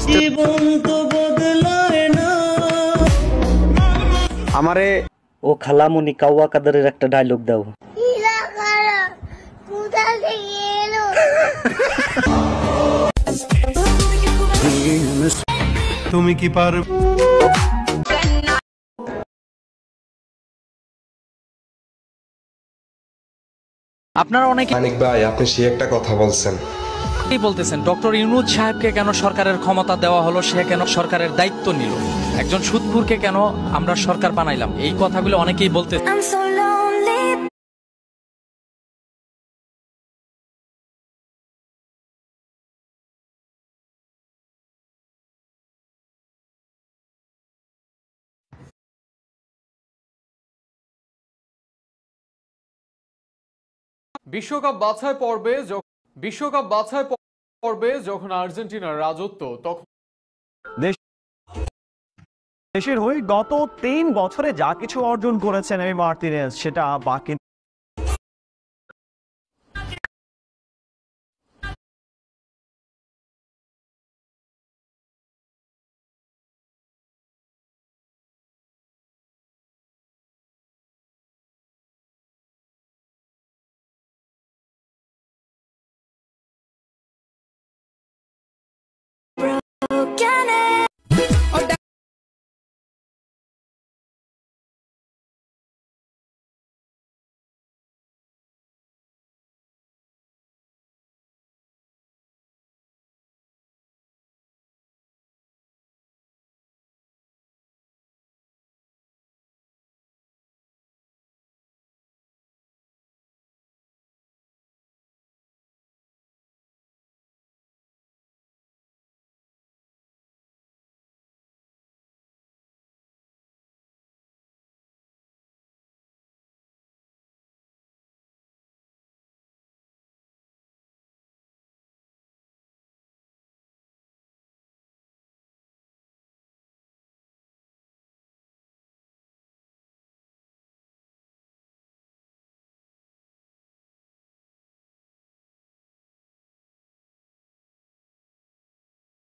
জীবন তো বদলায় না। আমারে ও খালামুনি কাওয়া কাদারের একটা ডায়লগ দাও। কোথা থেকে এলো? তুমি কি পার আপনারা অনেকেই মানিক ভাই, আপনি সে একটা কথা বলছেন। বলতেছেন ডক্টর ইউনূস সাহেবকে কেন সরকারের ক্ষমতা দেওয়া হলো, সে কেন সরকারের দায়িত্ব নিল, একজন সুদখোরকে কেন আমরা সরকার বানাইলাম, এই কথাগুলো অনেকেই বলতে। বিশ্বকাপ বাছাই পর্বে যখন আর্জেন্টিনার রাজত্ব, তখন দেশের হয়ে গত 3 বছরে যা কিছু অর্জন করেছেন এই মার্টিনেজ, সেটা বাকি